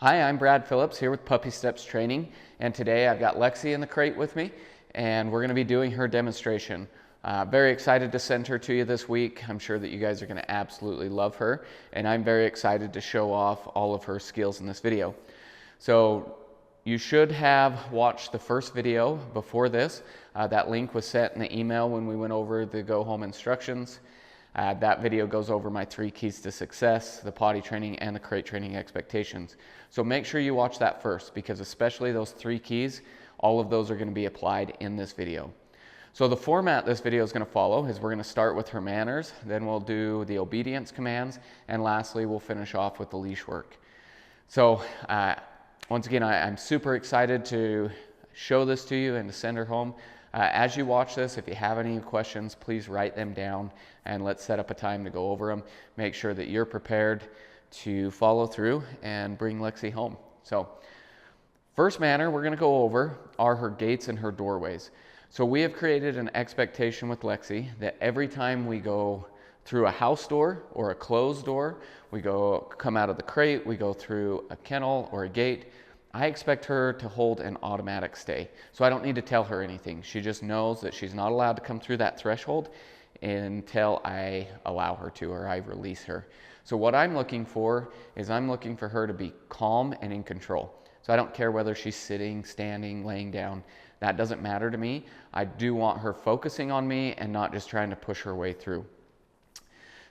Hi, I'm Brad Phillips here with Puppy Steps Training, and today I've got Lexy in the crate with me, and we're going to be doing her demonstration. Very excited to send her to you this week. I'm sure that you guys are going to absolutely love her, and I'm very excited to show off all of her skills in this video. So you should have watched the first video before this. That link was sent in the email when we went over the go home instructions. That video goes over my 3 keys to success, the potty training and the crate training expectations. So make sure you watch that first, because especially those 3 keys, all of those are going to be applied in this video. So the format this video is going to follow is we're going to start with her manners, then we'll do the obedience commands, and lastly we'll finish off with the leash work. So once again, I'm super excited to show this to you and to send her home. As you watch this, if you have any questions, please write them down and let's set up a time to go over them. Make sure that you're prepared to follow through and bring Lexy home. So first manner we're going to go over are her gates and her doorways. So we have created an expectation with Lexy that every time we go through a house door or a closed door, come out of the crate, we go through a kennel or a gate, I expect her to hold an automatic stay. So I don't need to tell her anything. She just knows that she's not allowed to come through that threshold until I allow her to, or I release her. So what I'm looking for is I'm looking for her to be calm and in control. So I don't care whether she's sitting, standing, laying down. That doesn't matter to me. I do want her focusing on me and not just trying to push her way through.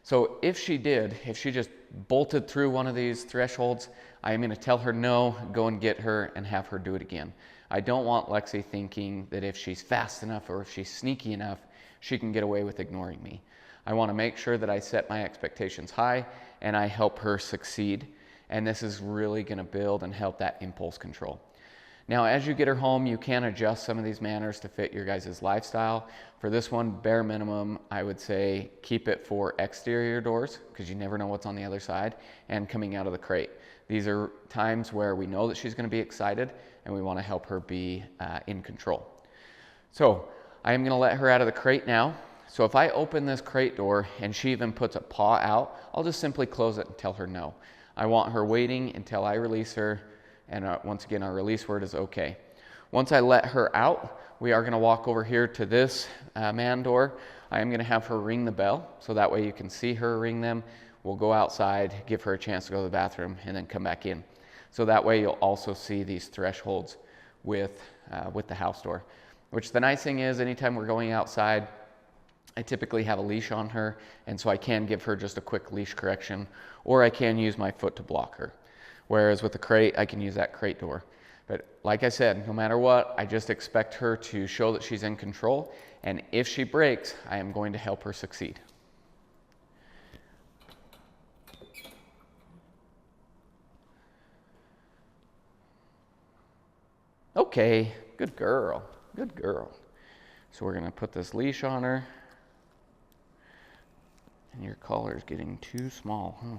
So if she just bolted through one of these thresholds, I am going to tell her no, go and get her and have her do it again. I don't want Lexy thinking that if she's fast enough or if she's sneaky enough, she can get away with ignoring me. I want to make sure that I set my expectations high and I help her succeed. And this is really going to build and help that impulse control. Now, as you get her home, you can adjust some of these manners to fit your guys' lifestyle. For this one, bare minimum, I would say keep it for exterior doors, because you never know what's on the other side, and coming out of the crate. These are times where we know that she's going to be excited, and we want to help her be in control. So I am going to let her out of the crate now. So if I open this crate door and she even puts a paw out, I'll just simply close it and tell her no. I want her waiting until I release her. And once again, our release word is okay. Once I let her out, we are going to walk over here to this man door. I am going to have her ring the bell, so that way you can see her ring them. We'll go outside, give her a chance to go to the bathroom, and then come back in. So that way you'll also see these thresholds with the house door. Which the nice thing is, anytime we're going outside, I typically have a leash on her, and so I can give her just a quick leash correction, or I can use my foot to block her. Whereas with the crate, I can use that crate door. But like I said, no matter what, I just expect her to show that she's in control. And if she breaks, I am going to help her succeed. Okay, good girl, good girl. So we're going to put this leash on her. And your collar is getting too small, huh?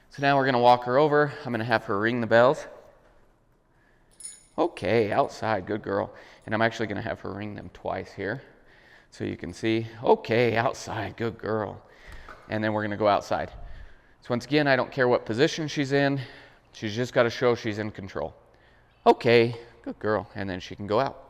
So now we're going to walk her over. I'm going to have her ring the bells. Okay, outside, good girl. And I'm actually going to have her ring them twice here, so you can see. Okay, outside, good girl. And then we're going to go outside. So once again, I don't care what position she's in. She's just got to show she's in control. Okay, good girl. And then she can go out.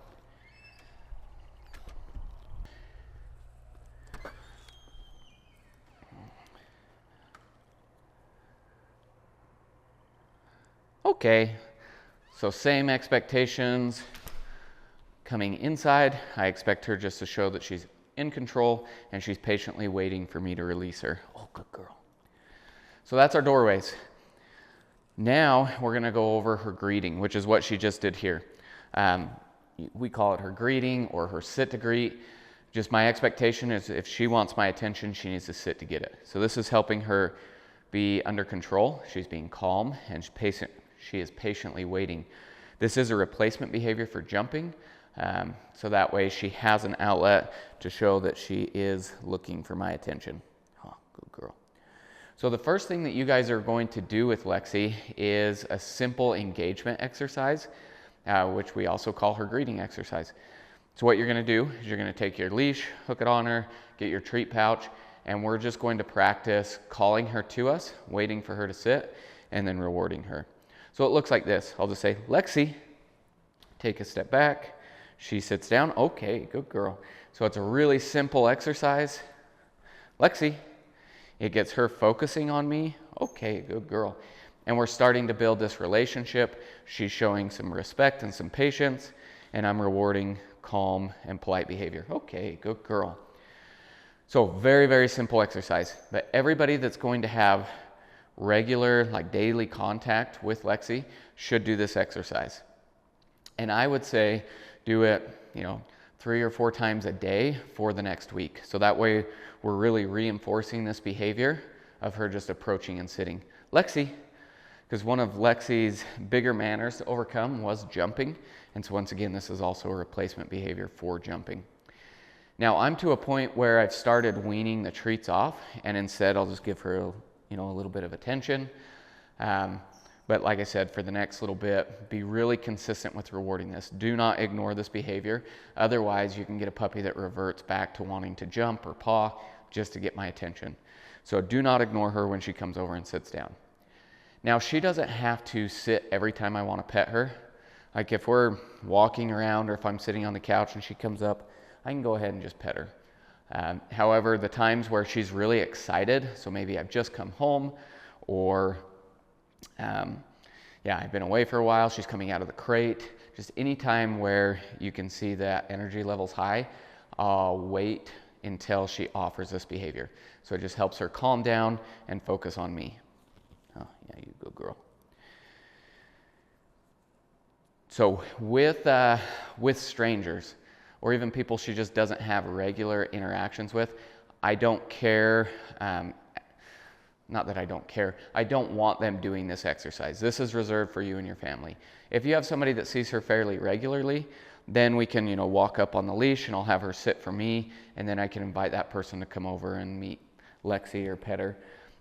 Okay, so same expectations. Coming inside, I expect her just to show that she's in control and she's patiently waiting for me to release her. Oh, good girl. So that's our doorways. Now we're going to go over her greeting, which is what she just did here. We call it her greeting or her sit to greet. Just my expectation is if she wants my attention, she needs to sit to get it. So this is helping her be under control. She's being calm and patient. She is patiently waiting. This is a replacement behavior for jumping, so that way she has an outlet to show that she is looking for my attention. Oh, good girl. So the first thing that you guys are going to do with Lexy is a simple engagement exercise, which we also call her greeting exercise. So what you're going to do is you're going to take your leash, hook it on her, get your treat pouch, and we're just going to practice calling her to us, waiting for her to sit, and then rewarding her. So it looks like this. I'll just say, Lexy, take a step back. She sits down. Okay, good girl. So it's a really simple exercise. Lexy, it gets her focusing on me. Okay, good girl. And we're starting to build this relationship. She's showing some respect and some patience, and I'm rewarding calm and polite behavior. Okay, good girl. So very, very simple exercise. But everybody that's going to have regular, like daily contact with Lexy should do this exercise. And I would say do it, 3 or 4 times a day for the next week. So that way we're really reinforcing this behavior of her just approaching and sitting. Lexy, because one of Lexy's bigger manners to overcome was jumping. And so once again, this is also a replacement behavior for jumping. Now I'm to a point where I've started weaning the treats off, and instead I'll just give her a little bit of attention. But like I said, for the next little bit, be really consistent with rewarding this. Do not ignore this behavior. Otherwise, you can get a puppy that reverts back to wanting to jump or paw just to get my attention. So do not ignore her when she comes over and sits down. Now, she doesn't have to sit every time I want to pet her. Like if we're walking around or if I'm sitting on the couch and she comes up, I can go ahead and just pet her. However, the times where she's really excited, so maybe I've just come home, or I've been away for a while, she's coming out of the crate, just any time where you can see that energy level's high, I'll wait until she offers this behavior. So it just helps her calm down and focus on me. Oh, yeah, you good girl. So with strangers, or even people she just doesn't have regular interactions with, I don't care, not that I don't care, I don't want them doing this exercise. This is reserved for you and your family. If you have somebody that sees her fairly regularly, then we can, walk up on the leash and I'll have her sit for me, and then I can invite that person to come over and meet Lexy or pet her.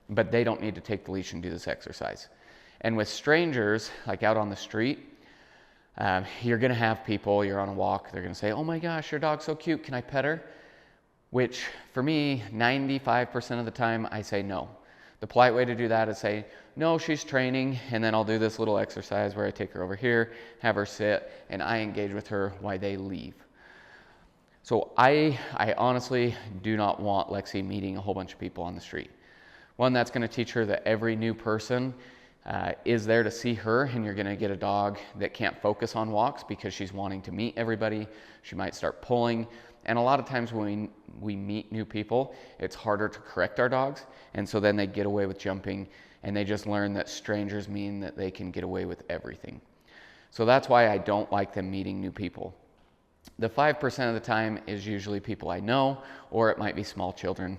But they don't need to take the leash and do this exercise. And with strangers, like out on the street, you're going to have people, you're on a walk, they're going to say, oh my gosh, your dog's so cute, can I pet her? Which for me, 95% of the time, I say no. The polite way to do that is say, no, she's training, and then I'll do this little exercise where I take her over here, have her sit, and I engage with her while they leave. So I honestly do not want Lexy meeting a whole bunch of people on the street. One, that's going to teach her that every new person is there to see her, and you're going to get a dog that can't focus on walks because she's wanting to meet everybody. She might start pulling, and a lot of times when we meet new people, it's harder to correct our dogs, and so then they get away with jumping, and they just learn that strangers mean that they can get away with everything. So that's why I don't like them meeting new people. The 5% of the time is usually people I know, or it might be small children,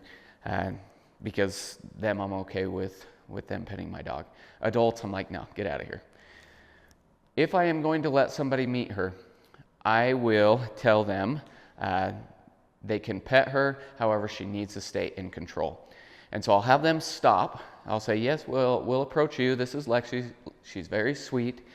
because them I'm okay with them petting my dog. Adults, I'm like, no, get out of here. If I am going to let somebody meet her, I will tell them they can pet her, however she needs to stay in control. And so I'll have them stop. I'll say, yes, we'll approach you. This is Lexy. She's very sweet.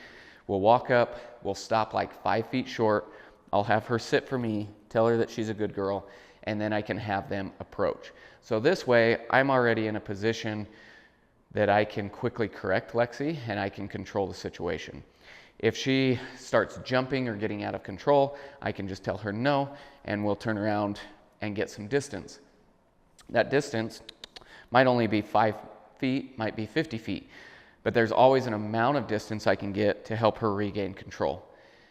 We'll walk up. We'll stop like 5 feet short. I'll have her sit for me, tell her that she's a good girl, and then I can have them approach. So this way, I'm already in a position that I can quickly correct Lexy and I can control the situation. If she starts jumping or getting out of control, I can just tell her no, and we'll turn around and get some distance. That distance might only be 5 feet, might be 50 feet, but there's always an amount of distance I can get to help her regain control.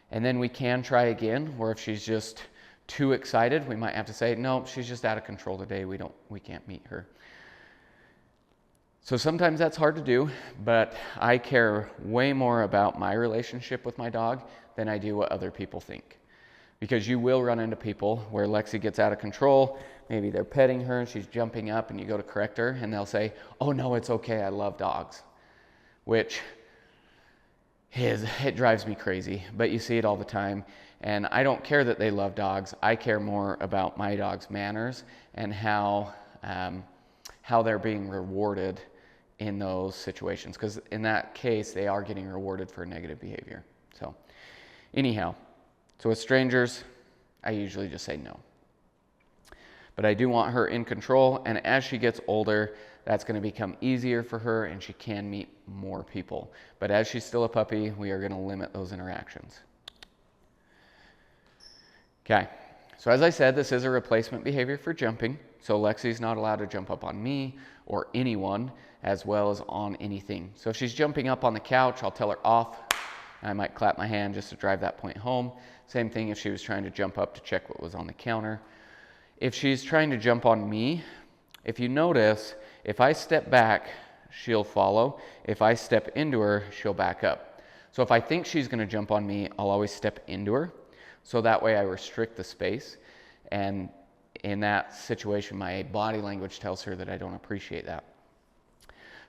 And then we can try again, or if she's just too excited, we might have to say, no, she's just out of control today, we can't meet her. So sometimes that's hard to do, but I care way more about my relationship with my dog than I do what other people think. Because you will run into people where Lexy gets out of control, maybe they're petting her and she's jumping up and you go to correct her and they'll say, oh no, it's okay, I love dogs. Which it drives me crazy, but you see it all the time. And I don't care that they love dogs, I care more about my dog's manners and how they're being rewarded in those situations, because in that case they are getting rewarded for negative behavior. So anyhow, so with strangers I usually just say no, but I do want her in control. And as she gets older, that's going to become easier for her and she can meet more people. But as she's still a puppy, we are going to limit those interactions. Okay, so as I said, this is a replacement behavior for jumping. So Lexi's not allowed to jump up on me or anyone, as well as on anything. So if she's jumping up on the couch, I'll tell her off. I might clap my hand just to drive that point home. Same thing if she was trying to jump up to check what was on the counter. If she's trying to jump on me, if you notice, if I step back, she'll follow. If I step into her, she'll back up. So if I think she's going to jump on me, I'll always step into her. So that way I restrict the space. And in that situation, my body language tells her that I don't appreciate that.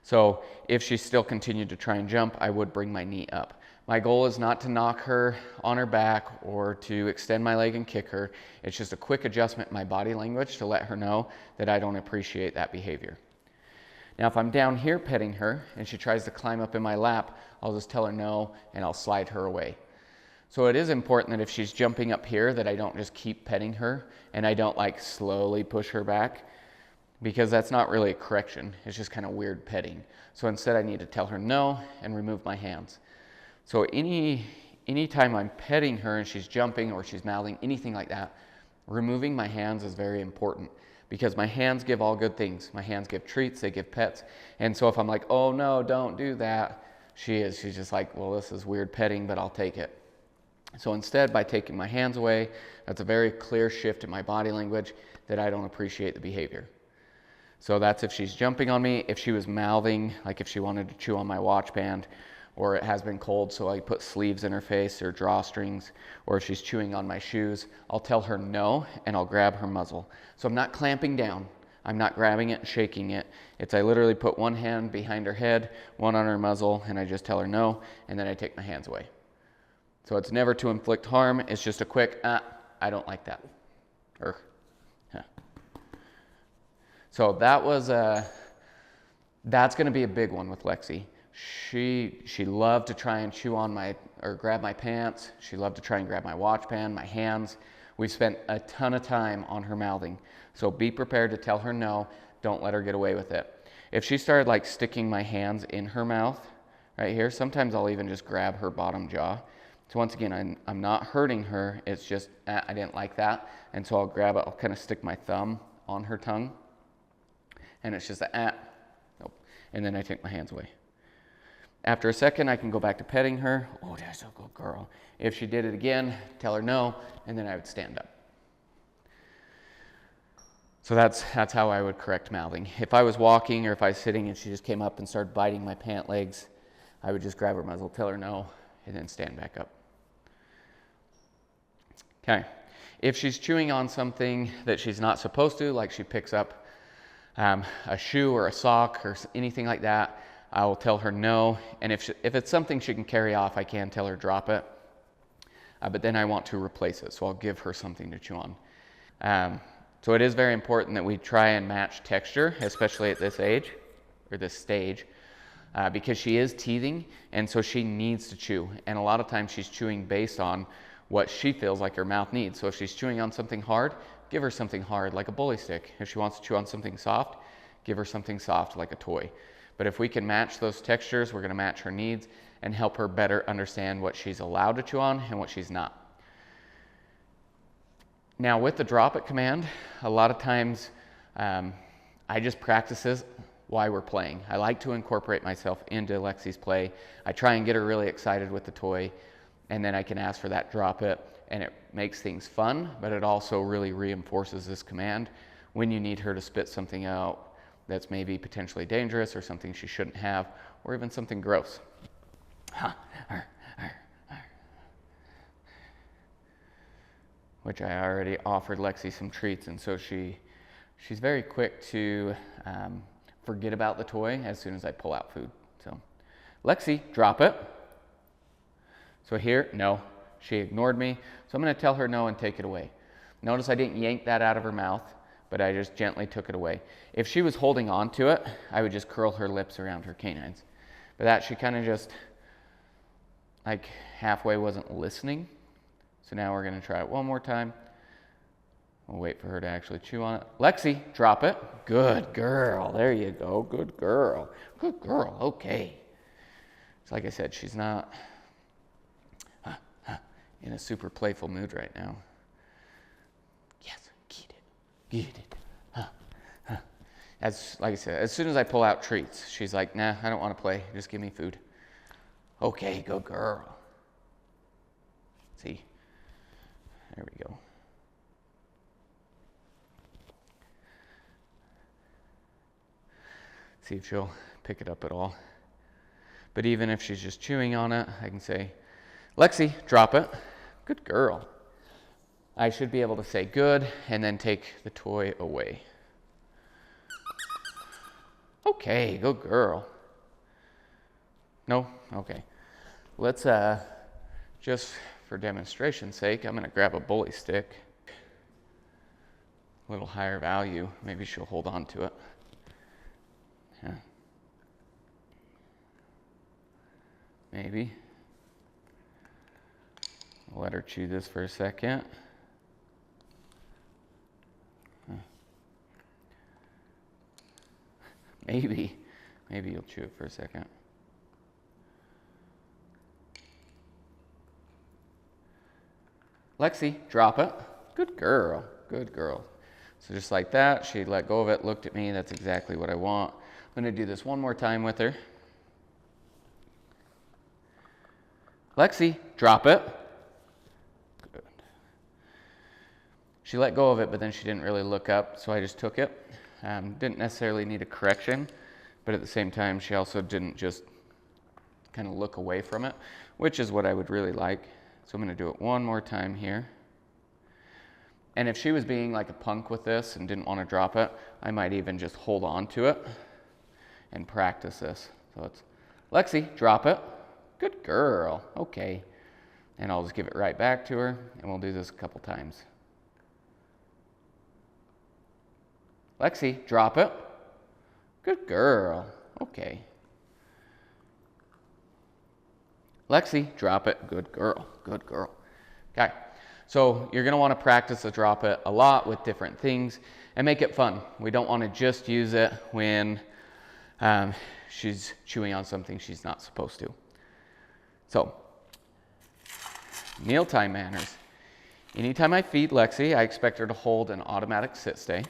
So if she still continued to try and jump, I would bring my knee up. My goal is not to knock her on her back or to extend my leg and kick her. It's just a quick adjustment in my body language to let her know that I don't appreciate that behavior. Now, if I'm down here petting her and she tries to climb up in my lap, I'll just tell her no and I'll slide her away. So it is important that if she's jumping up here that I don't just keep petting her and I don't like slowly push her back, because that's not really a correction. It's just kind of weird petting. So instead I need to tell her no and remove my hands. So anytime I'm petting her and she's jumping or she's mouthing, anything like that, removing my hands is very important, because my hands give all good things. My hands give treats, they give pets. And so if I'm like, oh no, don't do that, she's just like, well, this is weird petting, but I'll take it. So instead, by taking my hands away, that's a very clear shift in my body language that I don't appreciate the behavior. So that's if she's jumping on me. If she was mouthing, like if she wanted to chew on my watch band, or it has been cold, so I put sleeves in her face or drawstrings, or if she's chewing on my shoes, I'll tell her no and I'll grab her muzzle. So I'm not clamping down. I'm not grabbing it and shaking it. I literally put one hand behind her head, one on her muzzle, and I just tell her no, and then I take my hands away. So it's never to inflict harm. It's just a quick, I don't like that. So that's going to be a big one with Lexy. She loved to try and chew on or grab my pants. She loved to try and grab my watch band, my hands. We've spent a ton of time on her mouthing. So be prepared to tell her no. Don't let her get away with it. If she started like sticking my hands in her mouth right here, sometimes I'll even just grab her bottom jaw. So once again, I'm not hurting her. It's just, I didn't like that. And so I'll grab it. I'll kind of stick my thumb on her tongue. And it's just nope. And then I take my hands away. After a second, I can go back to petting her. Oh, that's a good girl. If she did it again, tell her no, and then I would stand up. So that's how I would correct mouthing. If I was walking or if I was sitting and she just came up and started biting my pant legs, I would just grab her muzzle, tell her no, and then stand back up. Okay. If she's chewing on something that she's not supposed to, like she picks up a shoe or a sock or anything like that, I will tell her no. And if it's something she can carry off, I can tell her drop it. But then I want to replace it, so I'll give her something to chew on. So it is very important that we try and match texture, especially at this age, or this stage, because she is teething, and so she needs to chew. And a lot of times she's chewing based on what she feels like her mouth needs. So if she's chewing on something hard, give her something hard, like a bully stick. If she wants to chew on something soft, give her something soft, like a toy. But if we can match those textures, we're going to match her needs and help her better understand what she's allowed to chew on and what she's not. Now with the drop it command, a lot of times I just practice this while we're playing. I like to incorporate myself into Lexy's play. I try and get her really excited with the toy, and then I can ask for that drop it, and it makes things fun, but it also really reinforces this command when you need her to spit something out that's maybe potentially dangerous or something she shouldn't have, or even something gross. Which I already offered Lexy some treats, and so she's very quick to forget about the toy as soon as I pull out food. So, Lexy, drop it. So here, no, she ignored me. So I'm going to tell her no and take it away. Notice I didn't yank that out of her mouth, but I just gently took it away. If she was holding on to it, I would just curl her lips around her canines. But that she kind of just, like halfway wasn't listening. So now we're going to try it one more time. We'll wait for her to actually chew on it. Lexy, drop it. Good girl. There you go. Good girl. Good girl. Okay. So like I said, she's not in a super playful mood right now. Yes, get it. Get it. Like I said, as soon as I pull out treats, she's like, nah, I don't want to play. Just give me food. Okay, good girl. See? There we go. See if she'll pick it up at all. But even if she's just chewing on it, I can say, Lexy, drop it. Good girl. I should be able to say good and then take the toy away. Okay, good girl. No? Okay. Let's, just for demonstration's sake, I'm going to grab a bully stick. A little higher value. Maybe she'll hold on to it. Yeah. Maybe. I'll let her chew this for a second. Maybe you'll chew it for a second. Lexy, drop it. Good girl, good girl. So just like that, she let go of it, looked at me, that's exactly what I want. I'm gonna do this one more time with her. Lexy, drop it. Good. She let go of it, but then she didn't really look up, so I just took it. Didn't necessarily need a correction, but at the same time, she also didn't just kind of look away from it, which is what I would really like. So I'm gonna do it one more time here. And if she was being like a punk with this and didn't want to drop it, I might even just hold on to it and practice this. So it's, Lexy, drop it. Good girl, okay. And I'll just give it right back to her, and we'll do this a couple times. Lexy, drop it. Good girl. Okay. Lexy, drop it. Good girl. Good girl. Okay. So you're going to want to practice the drop it a lot with different things and make it fun. We don't want to just use it when she's chewing on something she's not supposed to. So, mealtime manners. Anytime I feed Lexy, I expect her to hold an automatic sit stay.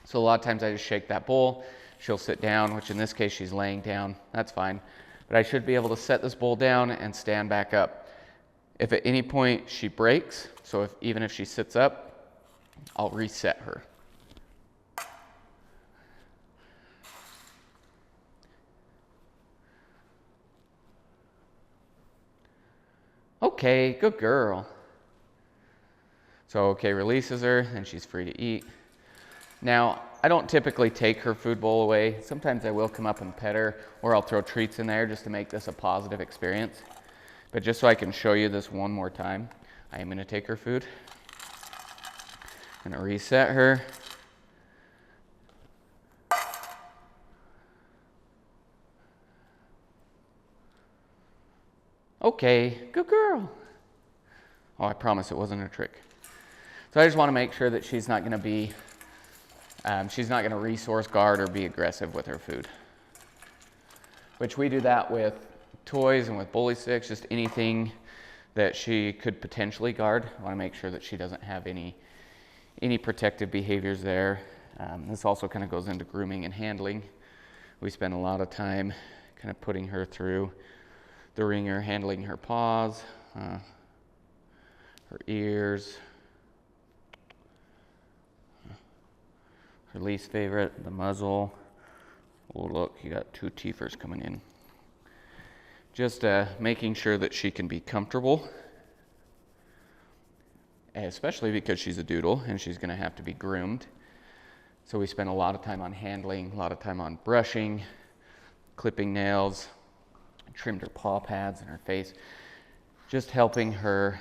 So a lot of times I just shake that bowl, she'll sit down, which in this case she's laying down, that's fine. But I should be able to set this bowl down and stand back up. If at any point she breaks, so even if she sits up, I'll reset her. Okay, good girl. So okay, releases her, and she's free to eat. Now, I don't typically take her food bowl away. Sometimes I will come up and pet her, or I'll throw treats in there just to make this a positive experience. But just so I can show you this one more time, I am gonna take her food. I'm gonna reset her. Okay, good girl. Oh, I promise it wasn't a trick. So I just wanna make sure that she's not gonna be resource guard or be aggressive with her food. Which we do that with toys and with bully sticks, just anything that she could potentially guard. I want to make sure that she doesn't have any protective behaviors there. This also kind of goes into grooming and handling. We spend a lot of time kind of putting her through the ringer, handling her paws, her ears, her least favorite, the muzzle. Oh look, you got two teethers coming in. Just making sure that she can be comfortable, especially because she's a doodle and she's going to have to be groomed. So we spend a lot of time on handling, a lot of time on brushing, clipping nails, trimmed her paw pads and her face, just helping her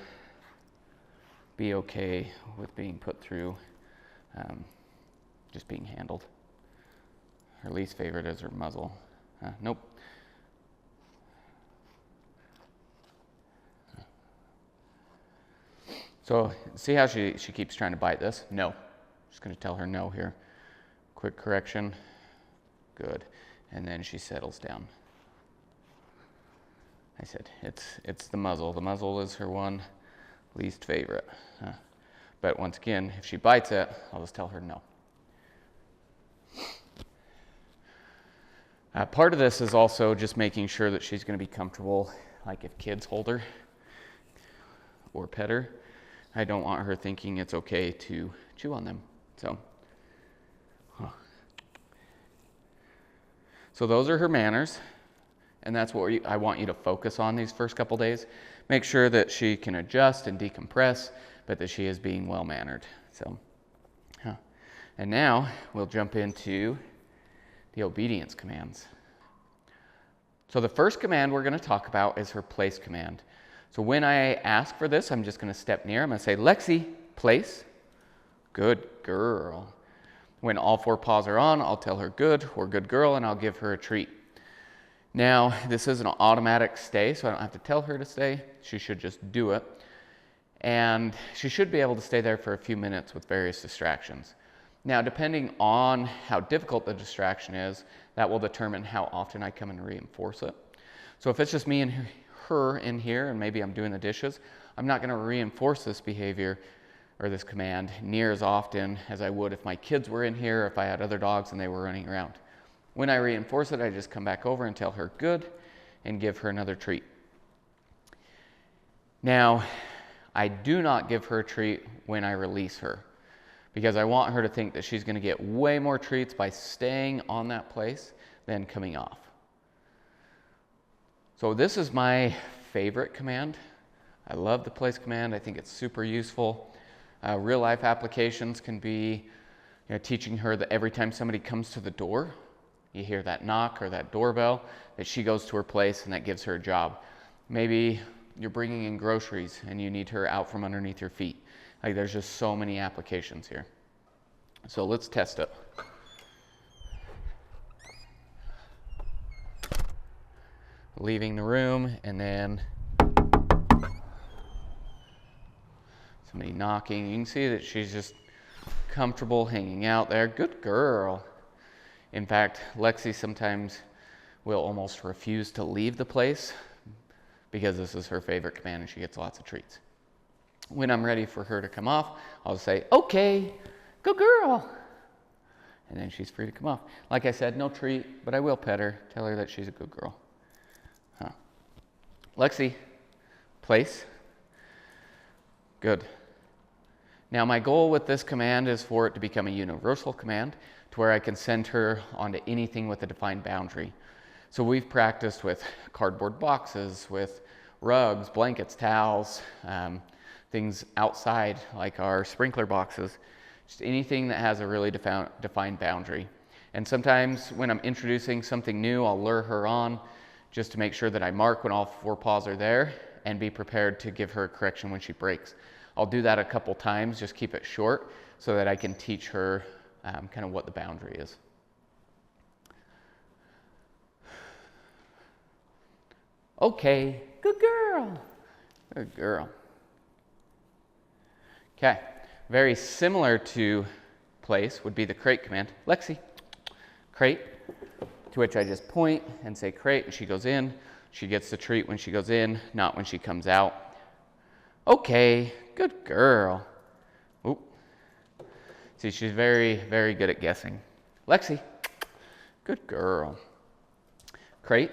be okay with being put through, just being handled. Her least favorite is her muzzle. Nope. So see how she keeps trying to bite this? No. Just going to tell her no here. Quick correction. Good. And then she settles down. I said, it's the muzzle. The muzzle is her one least favorite. But once again, if she bites it, I'll just tell her no. Part of this is also just making sure that she's going to be comfortable, like if kids hold her or pet her. I don't want her thinking it's okay to chew on them. So those are her manners, and that's what I want you to focus on these first couple days. Make sure that she can adjust and decompress, but that she is being well-mannered. And now we'll jump into the obedience commands. So the first command we're going to talk about is her place command. So when I ask for this, I'm just going to step near. I'm going to say, Lexy, place. Good girl. When all 4 paws are on, I'll tell her good or good girl, and I'll give her a treat. Now, this is an automatic stay, so I don't have to tell her to stay. She should just do it. And she should be able to stay there for a few minutes with various distractions. Now, depending on how difficult the distraction is, that will determine how often I come and reinforce it. So if it's just me and her in here, and maybe I'm doing the dishes, I'm not going to reinforce this behavior or this command near as often as I would if my kids were in here, or if I had other dogs and they were running around. When I reinforce it, I just come back over and tell her good and give her another treat. Now, I do not give her a treat when I release her, because I want her to think that she's going to get way more treats by staying on that place than coming off. So this is my favorite command. I love the place command. I think it's super useful. Real life applications can be teaching her that every time somebody comes to the door, you hear that knock or that doorbell, that she goes to her place, and that gives her a job. Maybe you're bringing in groceries and you need her out from underneath your feet. Like, there's just so many applications here. So let's test it. Leaving the room, and then somebody knocking. You can see that she's just comfortable hanging out there. Good girl. In fact, Lexy sometimes will almost refuse to leave the place because this is her favorite command and she gets lots of treats. When I'm ready for her to come off, I'll say, okay, good girl. And then she's free to come off. Like I said, no treat, but I will pet her, tell her that she's a good girl. Lexy, place. Good. Now my goal with this command is for it to become a universal command to where I can send her onto anything with a defined boundary. So we've practiced with cardboard boxes, with rugs, blankets, towels, things outside like our sprinkler boxes, just anything that has a really defined boundary. And sometimes when I'm introducing something new, I'll lure her on just to make sure that I mark when all 4 paws are there and be prepared to give her a correction when she breaks. I'll do that a couple times, just keep it short so that I can teach her kind of what the boundary is. Okay, good girl. Good girl. Okay, very similar to place would be the crate command. Lexy, crate, to which I just point and say crate, and she goes in. She gets the treat when she goes in, not when she comes out. Okay, good girl. Oop. See, she's very, very good at guessing. Lexy, good girl. Crate,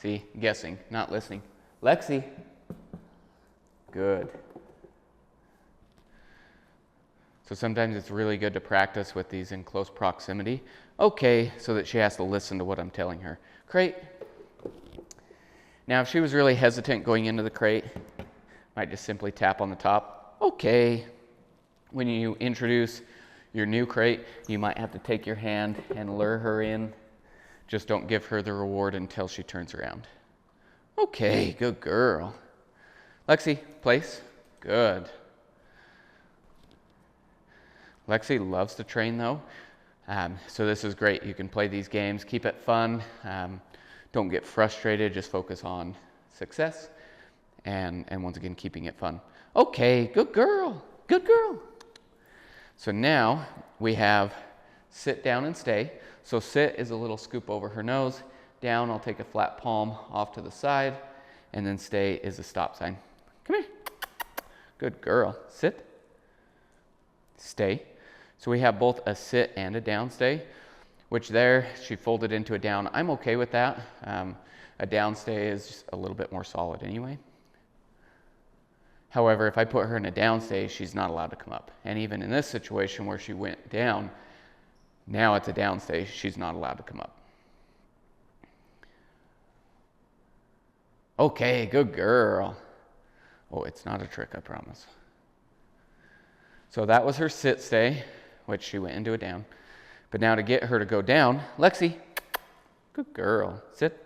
see, guessing, not listening. Lexy, good. So sometimes it's really good to practice with these in close proximity. Okay, so that she has to listen to what I'm telling her. Crate. Now, if she was really hesitant going into the crate, might just simply tap on the top. Okay. When you introduce your new crate, you might have to take your hand and lure her in. Just don't give her the reward until she turns around. Okay, good girl. Lexy, place. Good. Lexy loves to train though, so this is great. You can play these games, keep it fun, don't get frustrated, just focus on success, and once again, keeping it fun. Okay, good girl, good girl. So now we have sit down and stay. So sit is a little scoop over her nose. Down, I'll take a flat palm off to the side. And then stay is a stop sign. Come here. Good girl. Sit. Stay. So we have both a sit and a down stay, which there she folded into a down. I'm okay with that. A down stay is just a little bit more solid anyway. However, if I put her in a down stay, she's not allowed to come up. And even in this situation where she went down, now it's a down stay, she's not allowed to come up. Okay, good girl. Oh, it's not a trick, I promise. So that was her sit stay, which she went into a down. But now to get her to go down, Lexy, good girl, sit.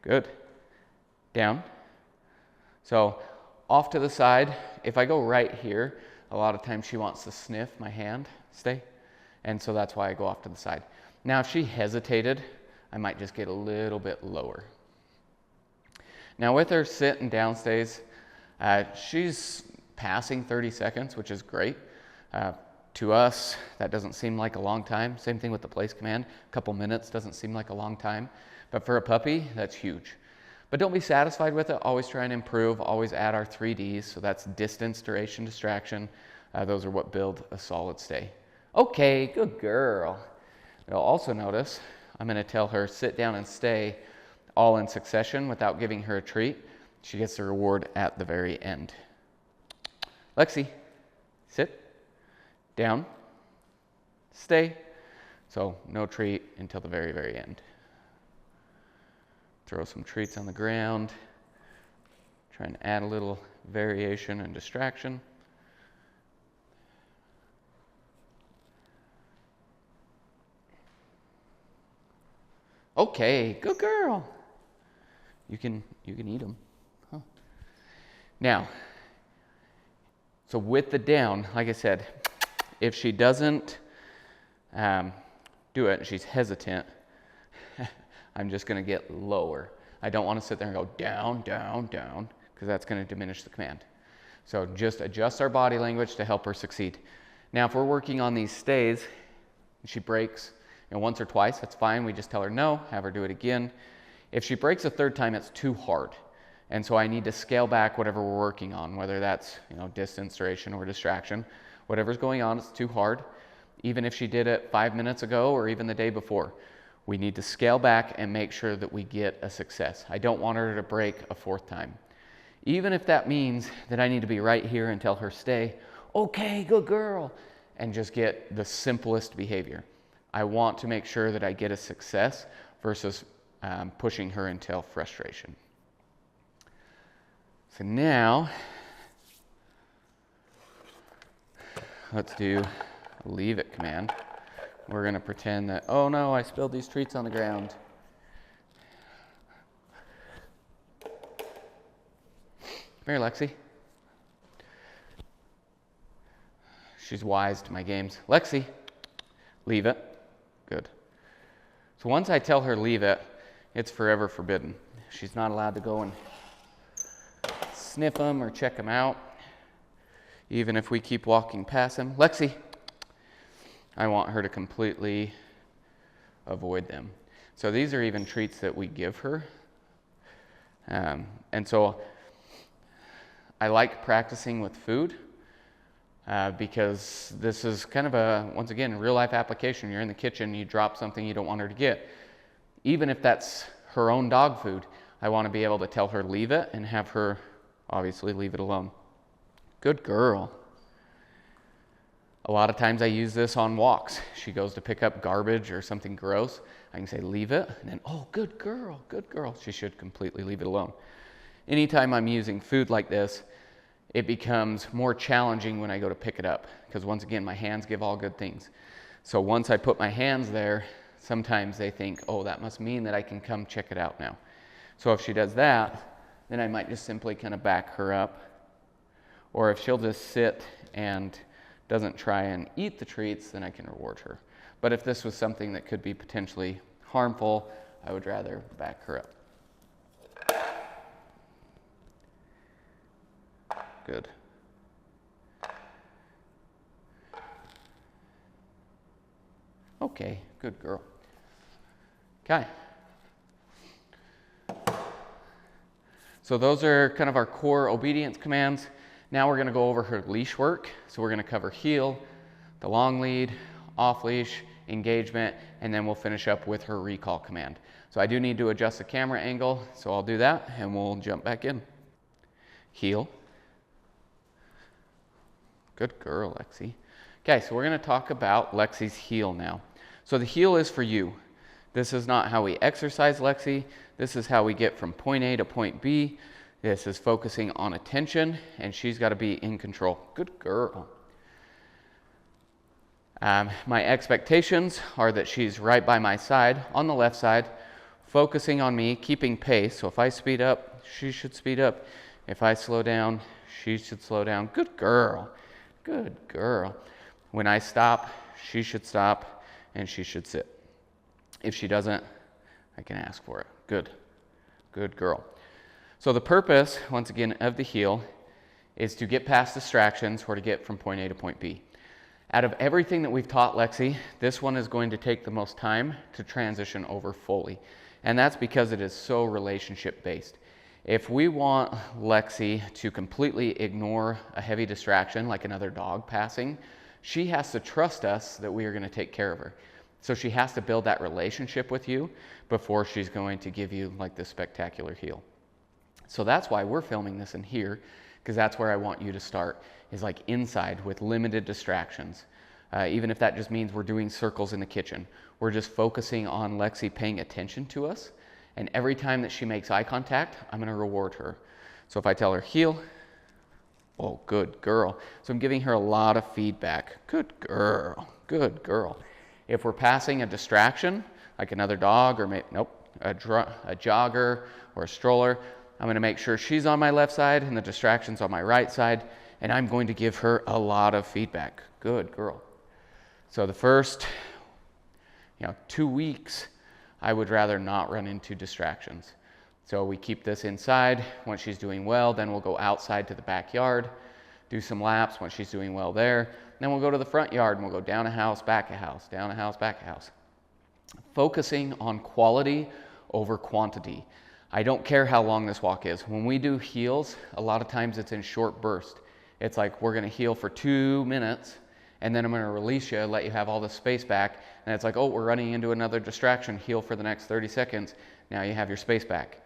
Good. Down. So off to the side. If I go right here, a lot of times she wants to sniff my hand, stay. And so that's why I go off to the side. Now if she hesitated, I might just get a little bit lower. Now with her sit and down stays, she's passing 30 seconds, which is great. To us, that doesn't seem like a long time. Same thing with the place command. A couple minutes doesn't seem like a long time. But for a puppy, that's huge. But don't be satisfied with it. Always try and improve. Always add our 3Ds. So that's distance, duration, distraction. Those are what build a solid stay. Okay, good girl. You'll also notice I'm going to tell her sit down and stay all in succession without giving her a treat. She gets the reward at the very end. Lexy, sit, down, stay. So no treat until the very, very end. Throw some treats on the ground. Try and add a little variation and distraction. Okay, good girl. You can eat them. Huh. Now, so with the down, like I said, if she doesn't do it and she's hesitant, I'm just going to get lower. I don't want to sit there and go down, down, down, because that's going to diminish the command. So just adjust our body language to help her succeed. Now, if we're working on these stays, and she breaks, once or twice, that's fine. We just tell her no, have her do it again. If she breaks a third time, it's too hard. And so I need to scale back whatever we're working on, whether that's distance, duration, or distraction. Whatever's going on, it's too hard. Even if she did it 5 minutes ago or even the day before, we need to scale back and make sure that we get a success. I don't want her to break a fourth time. Even if that means that I need to be right here and tell her stay, okay, good girl, and just get the simplest behavior. I want to make sure that I get a success versus pushing her until frustration. So now, let's do a leave it command. We're going to pretend that, oh no, I spilled these treats on the ground. Come here, Lexy. She's wise to my games. Lexy, leave it. Good. So once I tell her leave it, it's forever forbidden. She's not allowed to go and sniff them or check them out, even if we keep walking past them. Lexy, I want her to completely avoid them. So these are even treats that we give her. And so I like practicing with food because this is kind of a, once again, real life application. You're in the kitchen, you drop something you don't want her to get. Even if that's her own dog food, I want to be able to tell her leave it and have her obviously leave it alone. Good girl. A lot of times I use this on walks. She goes to pick up garbage or something gross. I can say, leave it. And then, oh, good girl, good girl. She should completely leave it alone. Anytime I'm using food like this, it becomes more challenging when I go to pick it up. Because once again, my hands give all good things. So once I put my hands there, sometimes they think, oh, that must mean that I can come check it out now. So if she does that, then I might just simply kind of back her up. Or if she'll just sit and doesn't try and eat the treats, then I can reward her. But if this was something that could be potentially harmful, I would rather back her up. Good. Okay, good girl. Okay. So those are kind of our core obedience commands. Now we're going to go over her leash work. So we're going to cover heel, the long lead, off leash, engagement, and then we'll finish up with her recall command. So I do need to adjust the camera angle, so I'll do that and we'll jump back in. Heel. Good girl, Lexy. Okay, so we're going to talk about Lexy's heel now. So the heel is for you. This is not how we exercise Lexy. This is how we get from point A to point B. This is focusing on attention, and she's got to be in control. Good girl. My expectations are that she's right by my side on the left side, focusing on me, keeping pace. So if I speed up, she should speed up. If I slow down, she should slow down. Good girl. Good girl. When I stop, she should stop, and she should sit. If she doesn't, I can ask for it. Good. Good girl. So the purpose, once again, of the heel is to get past distractions or to get from point A to point B. Out of everything that we've taught Lexy, this one is going to take the most time to transition over fully. And that's because it is so relationship based. If we want Lexy to completely ignore a heavy distraction like another dog passing, she has to trust us that we are going to take care of her. So she has to build that relationship with you before she's going to give you like this spectacular heel. So that's why we're filming this in here, because that's where I want you to start, is like inside with limited distractions. Even if that just means we're doing circles in the kitchen. We're just focusing on Lexy paying attention to us. And every time that she makes eye contact, I'm going to reward her. So if I tell her heel, oh, good girl. So I'm giving her a lot of feedback. Good girl. Good girl. If we're passing a distraction, like another dog or maybe, a jogger or a stroller, I'm going to make sure she's on my left side and the distraction's on my right side, and I'm going to give her a lot of feedback. Good girl. So the first 2 weeks, I would rather not run into distractions. So we keep this inside. Once she's doing well, then we'll go outside to the backyard, do some laps when she's doing well there. Then we'll go to the front yard and we'll go down a house, back a house, down a house, back a house. Focusing on quality over quantity. I don't care how long this walk is. When we do heels, a lot of times it's in short bursts. It's like we're going to heel for 2 minutes and then I'm going to release you, let you have all the space back. And it's like, oh, we're running into another distraction, heel for the next 30 seconds. Now you have your space back.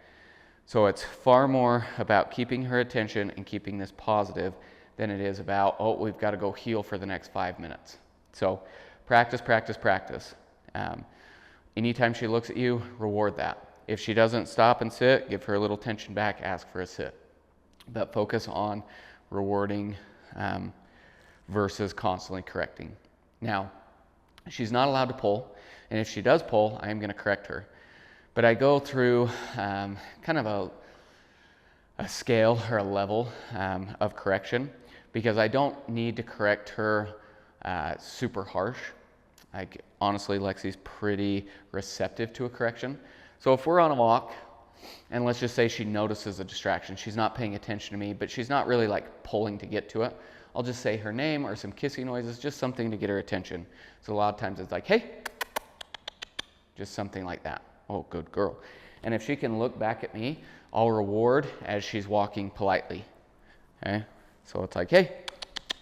So it's far more about keeping her attention and keeping this positive than it is about, oh, we've got to go heel for the next 5 minutes. So practice, practice, practice. Anytime she looks at you, reward that. If she doesn't stop and sit, give her a little tension back, ask for a sit. But focus on rewarding versus constantly correcting. Now, she's not allowed to pull, and if she does pull, I am going to correct her. But I go through kind of a scale or a level of correction, because I don't need to correct her super harsh. Honestly, Lexy's pretty receptive to a correction. So if we're on a walk, and let's just say she notices a distraction, she's not paying attention to me, but she's not really like pulling to get to it, I'll just say her name or some kissing noises, just something to get her attention. So a lot of times it's like, hey, just something like that. Oh, good girl. And if she can look back at me, I'll reward as she's walking politely. Okay? So it's like, hey,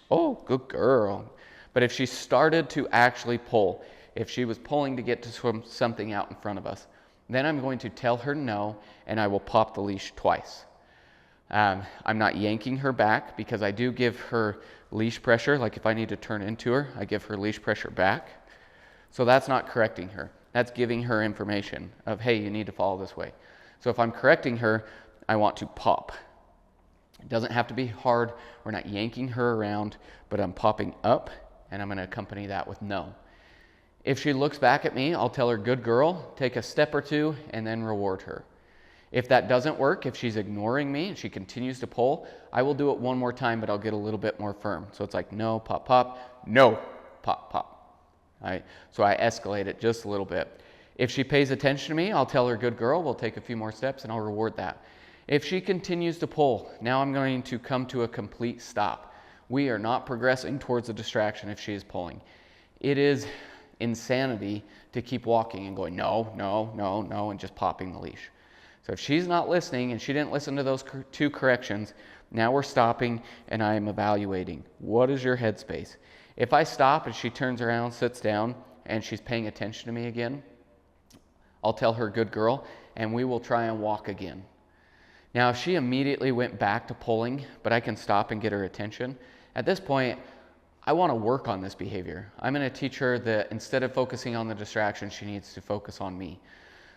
oh, good girl. But if she started to actually pull, if she was pulling to get to something out in front of us, then I'm going to tell her no, and I will pop the leash twice. I'm not yanking her back because I do give her leash pressure. Like if I need to turn into her, I give her leash pressure back. So that's not correcting her. That's giving her information of, hey, you need to follow this way. So if I'm correcting her, I want to pop. It doesn't have to be hard. We're not yanking her around, but I'm popping up, and I'm going to accompany that with no. If she looks back at me, I'll tell her, good girl, take a step or two, and then reward her. If that doesn't work, if she's ignoring me and she continues to pull, I will do it one more time, but I'll get a little bit more firm. So it's like, no, pop, pop, no, pop, pop. All right? So I escalate it just a little bit. If she pays attention to me, I'll tell her, good girl, we'll take a few more steps, and I'll reward that. If she continues to pull, now I'm going to come to a complete stop. We are not progressing towards a distraction if she is pulling. It is insanity to keep walking and going, no, no, no, no, and just popping the leash. So if she's not listening and she didn't listen to those 2 corrections, now we're stopping and I am evaluating. What is your headspace? If I stop and she turns around, sits down, and she's paying attention to me again, I'll tell her, good girl, and we will try and walk again. Now, if she immediately went back to pulling, but I can stop and get her attention, at this point, I want to work on this behavior. I'm going to teach her that instead of focusing on the distraction, she needs to focus on me.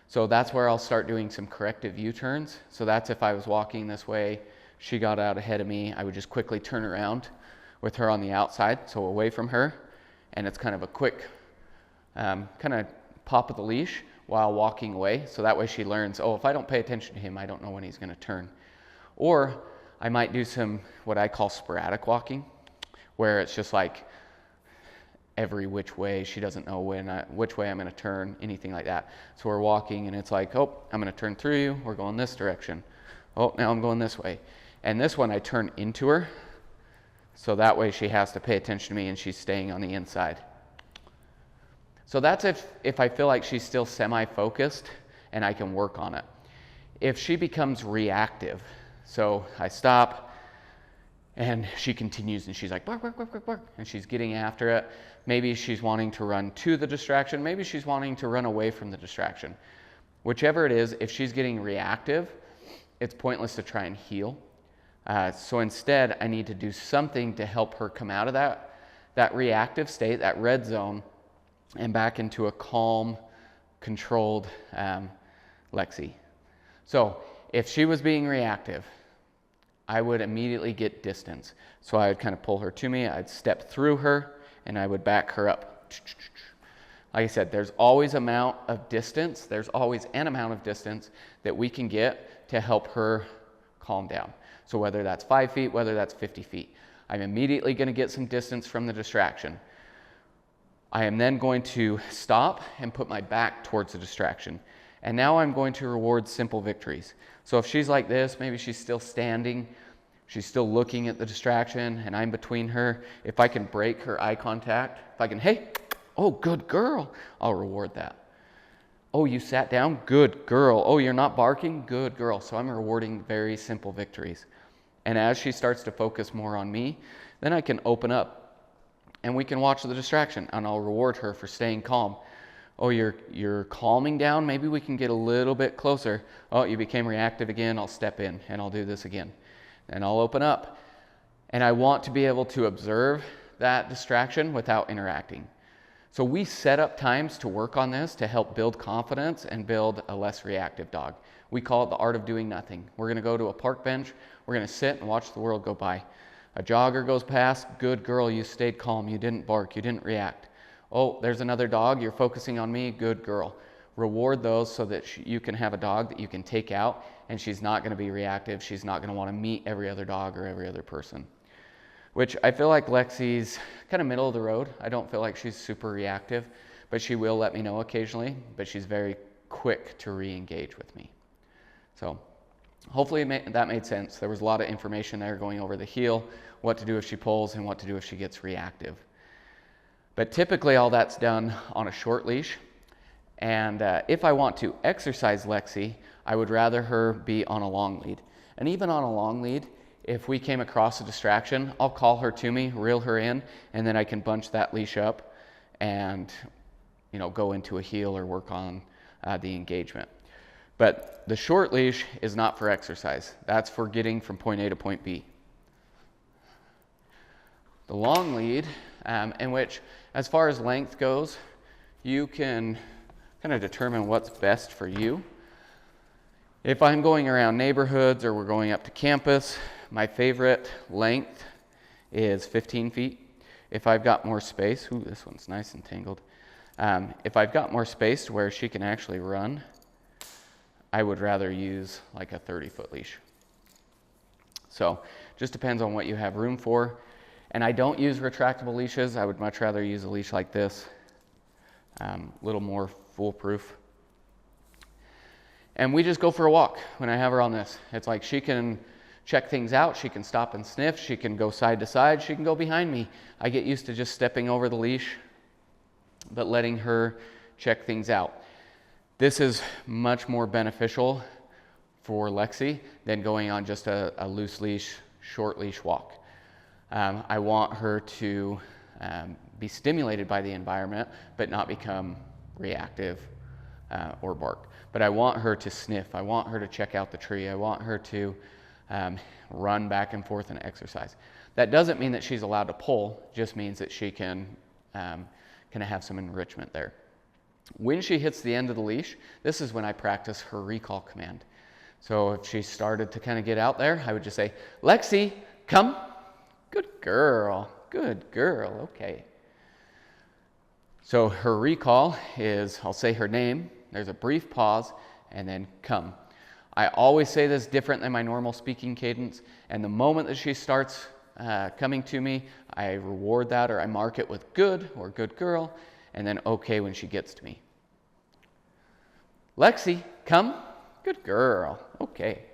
So that's where I'll start doing some corrective U-turns. So that's if I was walking this way, she got out ahead of me, I would just quickly turn around with her on the outside, so away from her, and it's kind of a quick kind of pop of the leash while walking away. So that way she learns, oh, if I don't pay attention to him, I don't know when he's going to turn. Or I might do some what I call sporadic walking, where it's just like every which way. She doesn't know which way I'm going to turn, anything like that. So we're walking and it's like, oh, I'm going to turn through you. We're going this direction. Oh, now I'm going this way. And this one I turn into her. So that way she has to pay attention to me and she's staying on the inside. So that's if I feel like she's still semi-focused and I can work on it. If she becomes reactive, so I stop and she continues and she's like, bark, bark, bark, bark, bark, and she's getting after it. Maybe she's wanting to run to the distraction. Maybe she's wanting to run away from the distraction. Whichever it is, if she's getting reactive, it's pointless to try and heal. So instead, I need to do something to help her come out of that reactive state, that red zone, and back into a calm, controlled Lexy. So if she was being reactive, I would immediately get distance. So I would kind of pull her to me, I'd step through her, and I would back her up. Like I said, there's always an amount of distance that we can get to help her calm down. So whether that's 5 feet, whether that's 50 feet, I'm immediately going to get some distance from the distraction. I am then going to stop and put my back towards the distraction. And now I'm going to reward simple victories. So if she's like this, maybe she's still standing, she's still looking at the distraction, and I'm between her. If I can break her eye contact, if I can, hey, oh, good girl, I'll reward that. Oh, you sat down? Good girl. Oh, you're not barking? Good girl. So I'm rewarding very simple victories. And as she starts to focus more on me, then I can open up and we can watch the distraction, and I'll reward her for staying calm. Oh, you're calming down? Maybe we can get a little bit closer. Oh, you became reactive again. I'll step in and I'll do this again. And I'll open up. And I want to be able to observe that distraction without interacting. So we set up times to work on this to help build confidence and build a less reactive dog. We call it the art of doing nothing. We're going to go to a park bench. We're going to sit and watch the world go by. A jogger goes past. Good girl, you stayed calm. You didn't bark. You didn't react. Oh, there's another dog. You're focusing on me. Good girl. Reward those so that you can have a dog that you can take out, and she's not going to be reactive. She's not going to want to meet every other dog or every other person. Which I feel like Lexy's kind of middle of the road. I don't feel like she's super reactive, but she will let me know occasionally, but she's very quick to re-engage with me. So hopefully that made sense. There was a lot of information there going over the heel, what to do if she pulls and what to do if she gets reactive. But typically all that's done on a short leash. And if I want to exercise Lexy, I would rather her be on a long lead. And even on a long lead, if we came across a distraction, I'll call her to me, reel her in, and then I can bunch that leash up and go into a heel or work on the engagement. But the short leash is not for exercise. That's for getting from point A to point B. The long lead, in which, as far as length goes, you can kind of determine what's best for you. If I'm going around neighborhoods or we're going up to campus, my favorite length is 15 feet. If I've got more space, ooh, this one's nice and tangled. If I've got more space to where she can actually run, I would rather use like a 30-foot leash. So just depends on what you have room for. And I don't use retractable leashes. I would much rather use a leash like this, a little more foolproof. And we just go for a walk when I have her on this. It's like she can check things out, she can stop and sniff, she can go side to side, she can go behind me. I get used to just stepping over the leash, but letting her check things out. This is much more beneficial for Lexy than going on just a loose leash, short leash walk. I want her to be stimulated by the environment, but not become reactive or bark. But I want her to sniff. I want her to check out the tree. I want her to run back and forth and exercise. That doesn't mean that she's allowed to pull, just means that she can kind of have some enrichment there. When she hits the end of the leash, this is when I practice her recall command. So if she started to kind of get out there, I would just say, Lexy, come. Good girl, okay. So her recall is, I'll say her name, there's a brief pause, and then come. I always say this different than my normal speaking cadence, and the moment that she starts coming to me, I reward that, or I mark it with good or good girl, and then okay when she gets to me. Lexy, come. Good girl, okay.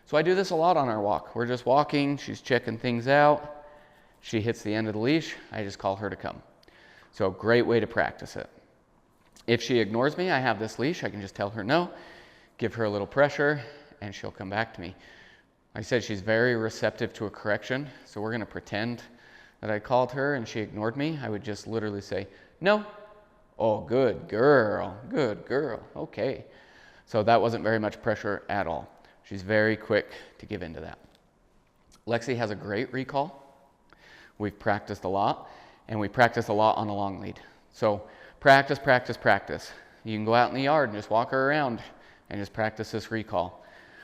So I do this a lot on our walk. We're just walking, she's checking things out. She hits the end of the leash, I just call her to come. So a great way to practice it. If she ignores me, I have this leash, I can just tell her no, give her a little pressure, and she'll come back to me. Like I said, she's very receptive to a correction, so we're gonna pretend that I called her and she ignored me. I would just literally say, no. Oh, good girl, okay. So that wasn't very much pressure at all. She's very quick to give into that. Lexy has a great recall. We've practiced a lot, and we practice a lot on a long lead. So practice. You can go out in the yard and just walk her around and just practice this recall.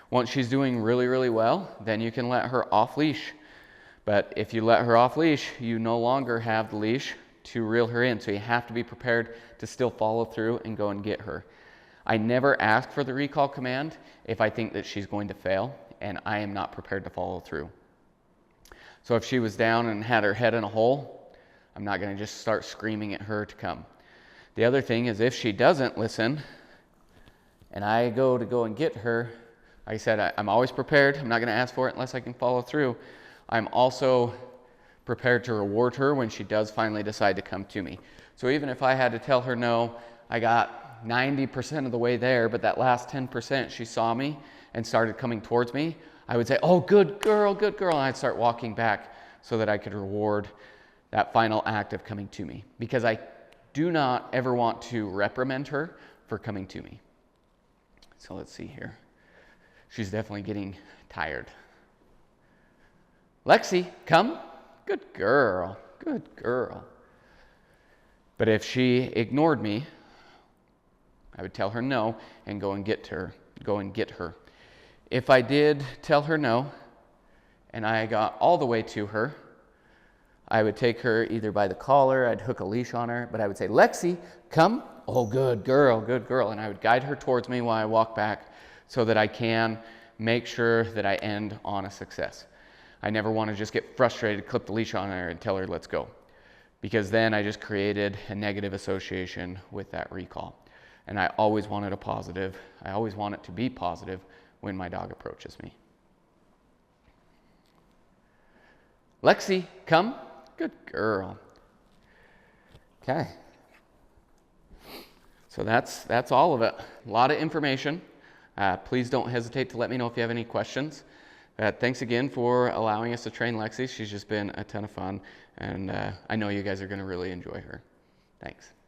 Once she's doing really well, then you can let her off leash. But if you let her off leash, you no longer have the leash to reel her in. So you have to be prepared to still follow through and go and get her. I never ask for the recall command if I think that she's going to fail and I am not prepared to follow through. So if she was down and had her head in a hole, I'm not going to just start screaming at her to come. The other thing is if she doesn't listen and I go and get her, like I said, I'm always prepared. I'm not going to ask for it unless I can follow through. I'm also prepared to reward her when she does finally decide to come to me. So even if I had to tell her no, I got 90% of the way there, but that last 10% she saw me and started coming towards me, I would say, oh, good girl, and I'd start walking back so that I could reward that final act of coming to me, because I do not ever want to reprimand her for coming to me. So let's see here. She's definitely getting tired. Lexy, come. Good girl. But if she ignored me, I would tell her no and go and get her. If I did tell her no and I got all the way to her, I would take her either by the collar, I'd hook a leash on her, but I would say, Lexy, come. Oh, good girl. And I would guide her towards me while I walk back so that I can make sure that I end on a success. I never want to just get frustrated, clip the leash on her and tell her, let's go. Because then I just created a negative association with that recall. And I always wanted a positive. I always want it to be positive when my dog approaches me. Lexy, come. Good girl. Okay. So that's all of it. A lot of information. Please don't hesitate to let me know if you have any questions. Thanks again for allowing us to train Lexy. She's just been a ton of fun, and I know you guys are going to really enjoy her. Thanks.